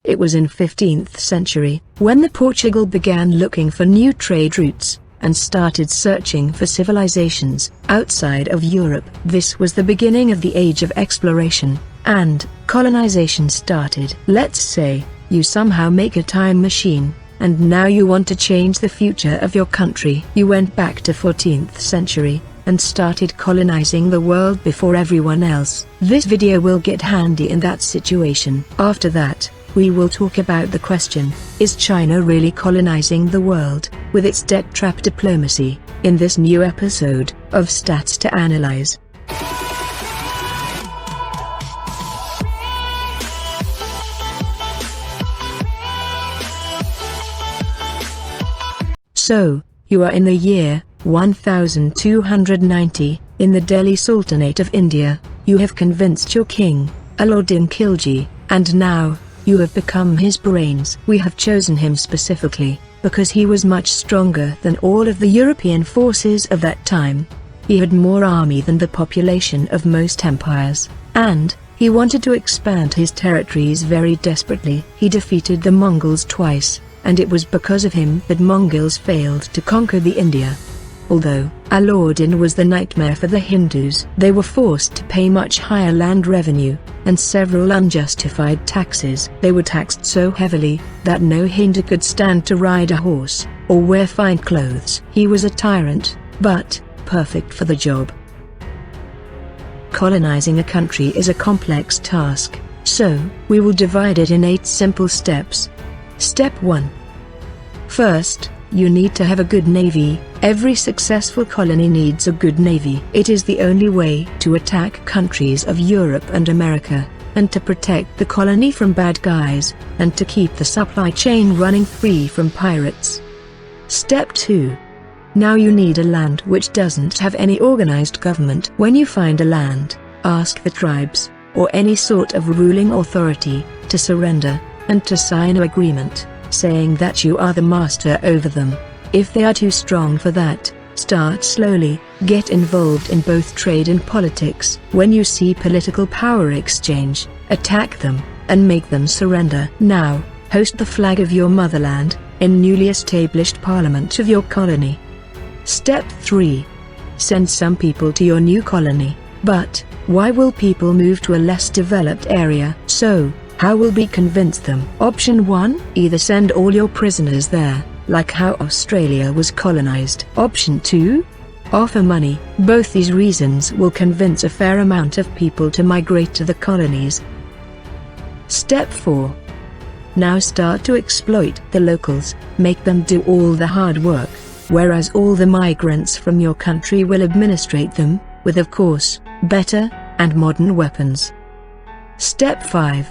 It was in 15th century, when the Portugal began looking for new trade routes, and started searching for civilizations outside of Europe. This was the beginning of the age of exploration, and colonization started. Let's say, you somehow make a time machine, and now you want to change the future of your country. You went back to 14th century, and started colonizing the world before everyone else. This video will get handy in that situation. After that, we will talk about the question, is China really colonizing the world, with its debt trap diplomacy, in this new episode of Stats to Analyze. So, you are in the year 1290, in the Delhi Sultanate of India. You have convinced your king, Alauddin Khilji, and now, you have become his brains. We have chosen him specifically, because he was much stronger than all of the European forces of that time. He had more army than the population of most empires, and he wanted to expand his territories very desperately. He defeated the Mongols twice, and it was because of him that Mongols failed to conquer the India. Although Alauddin was the nightmare for the Hindus, they were forced to pay much higher land revenue, and several unjustified taxes. They were taxed so heavily, that no Hindu could stand to ride a horse, or wear fine clothes. He was a tyrant, but perfect for the job. Colonizing a country is a complex task, so we will divide it in 8 simple steps. Step 1. First, you need to have a good navy. Every successful colony needs a good navy. It is the only way to attack countries of Europe and America, and to protect the colony from bad guys, and to keep the supply chain running free from pirates. Step 2. Now you need a land which doesn't have any organized government. When you find a land, ask the tribes, or any sort of ruling authority, to surrender, and to sign an agreement, saying that you are the master over them. If they are too strong for that, start slowly, get involved in both trade and politics. When you see political power exchange, attack them, and make them surrender. Now, host the flag of your motherland, in newly established parliament of your colony. Step 3. Send some people to your new colony. But, why will people move to a less developed area? So, how will we convince them? Option 1, either send all your prisoners there, like how Australia was colonized. Option 2, offer money. Both these reasons will convince a fair amount of people to migrate to the colonies. Step 4. Now start to exploit the locals, make them do all the hard work, whereas all the migrants from your country will administrate them, with of course, better, and modern weapons. Step 5.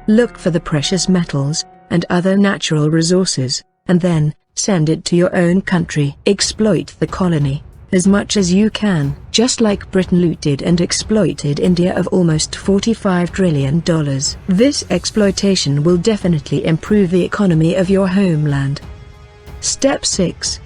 Look for the precious metals, and other natural resources, and then, send it to your own country. Exploit the colony, as much as you can, just like Britain looted and exploited India of almost $45 trillion. This exploitation will definitely improve the economy of your homeland. Step 6.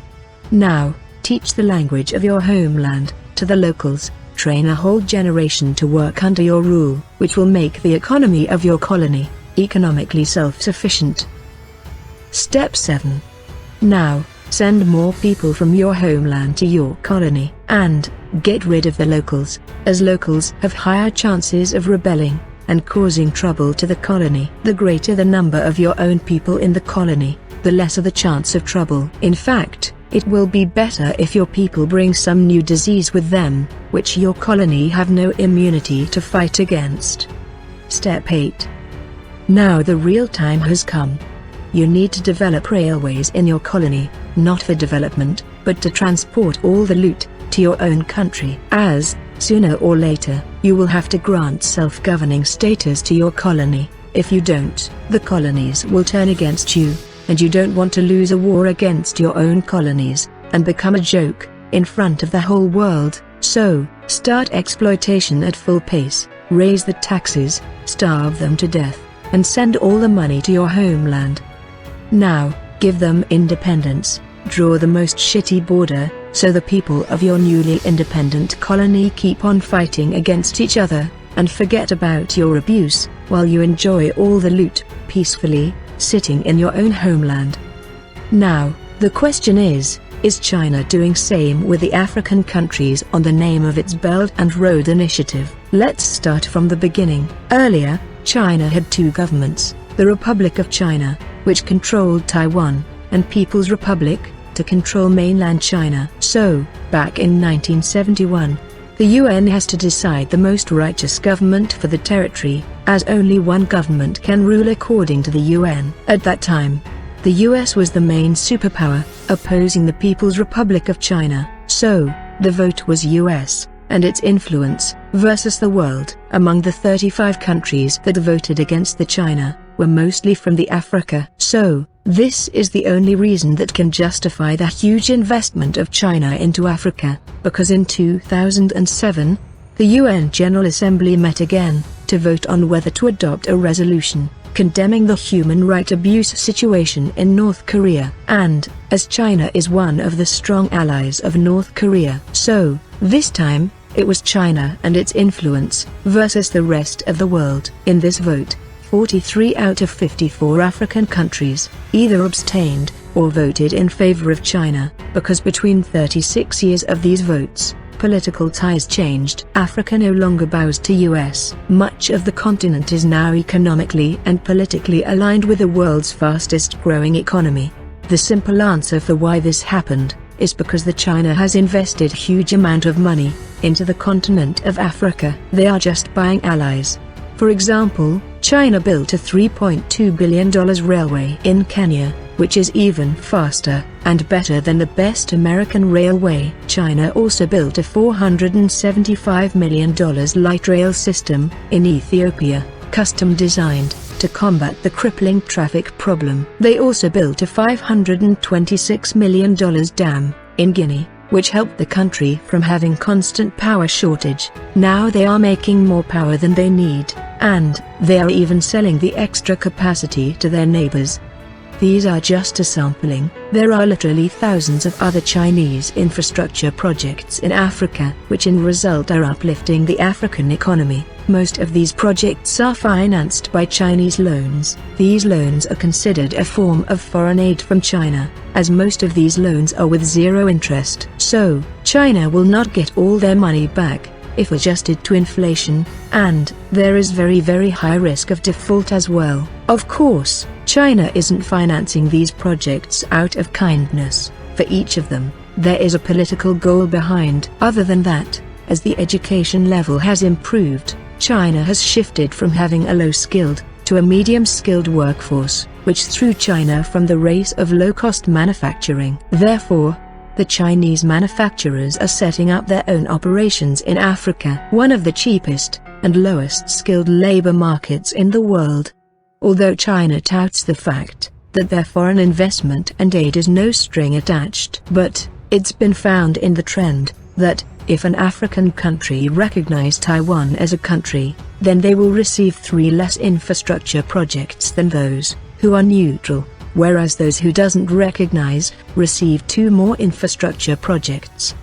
Now, teach the language of your homeland, to the locals. Train a whole generation to work under your rule, which will make the economy of your colony economically self-sufficient. Step 7. Now, send more people from your homeland to your colony, and get rid of the locals, as locals have higher chances of rebelling and causing trouble to the colony. The greater the number of your own people in the colony, the lesser the chance of trouble. In fact, it will be better if your people bring some new disease with them, which your colony have no immunity to fight against. Step 8. Now the real time has come. You need to develop railways in your colony, not for development, but to transport all the loot to your own country. As, sooner or later, you will have to grant self-governing status to your colony. If you don't, the colonies will turn against you, and you don't want to lose a war against your own colonies, and become a joke, in front of the whole world. So, start exploitation at full pace, raise the taxes, starve them to death, and send all the money to your homeland. Now, give them independence, draw the most shitty border, so the people of your newly independent colony keep on fighting against each other, and forget about your abuse, while you enjoy all the loot, peacefully, sitting in your own homeland. Now, the question is China doing same with the African countries on the name of its Belt and Road Initiative? Let's start from the beginning. Earlier, China had two governments, the Republic of China, which controlled Taiwan, and People's Republic, to control mainland China. So, back in 1971, the UN has to decide the most righteous government for the territory, as only one government can rule according to the UN. At that time, the US was the main superpower, opposing the People's Republic of China, so, the vote was US, and its influence, versus the world. Among the 35 countries that voted against the China, were mostly from the Africa. So, this is the only reason that can justify the huge investment of China into Africa, because in 2007, the UN General Assembly met again, to vote on whether to adopt a resolution, condemning the human rights abuse situation in North Korea. And, as China is one of the strong allies of North Korea, so, this time, it was China and its influence, versus the rest of the world. In this vote, 43 out of 54 African countries, either abstained, or voted in favor of China, because between 36 years of these votes, political ties changed. Africa no longer bows to US. Much of the continent is now economically and politically aligned with the world's fastest growing economy. The simple answer for why this happened, is because the China has invested huge amount of money, into the continent of Africa. They are just buying allies. For example, China built a $3.2 billion railway in Kenya, which is even faster and better than the best American railway. China also built a $475 million light rail system in Ethiopia, custom designed to combat the crippling traffic problem. They also built a $526 million dam in Guinea, which helped the country from having constant power shortage. Now they are making more power than they need, and they are even selling the extra capacity to their neighbors. These are just a sampling. There are literally thousands of other Chinese infrastructure projects in Africa, which in result are uplifting the African economy. Most of these projects are financed by Chinese loans. These loans are considered a form of foreign aid from China, as most of these loans are with zero interest. So, China will not get all their money back, if adjusted to inflation, and there is very high risk of default as well. Of course, China isn't financing these projects out of kindness. For each of them, there is a political goal behind. Other than that, as the education level has improved, China has shifted from having a low-skilled to a medium-skilled workforce, which threw China from the race of low-cost manufacturing. Therefore, the Chinese manufacturers are setting up their own operations in Africa, one of the cheapest and lowest skilled labor markets in the world. Although China touts the fact that their foreign investment and aid is no string attached, but it's been found in the trend that if an African country recognizes Taiwan as a country, then they will receive 3 less infrastructure projects than those who are neutral, whereas those who doesn't recognize receive 2 more infrastructure projects.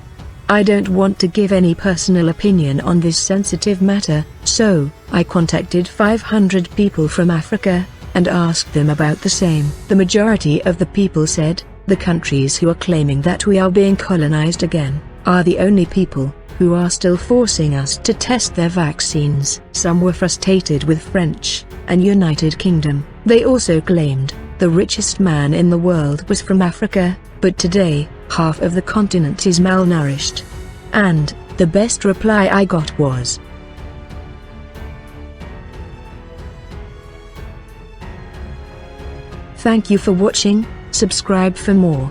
I don't want to give any personal opinion on this sensitive matter, so I contacted 500 people from Africa and asked them about the same. The majority of the people said, the countries who are claiming that we are being colonized again are the only people who are still forcing us to test their vaccines. Some were frustrated with French and United Kingdom. They also claimed the richest man in the world was from Africa, but today, half of the continent is malnourished. And the best reply I got was, "Thank you for watching, subscribe for more."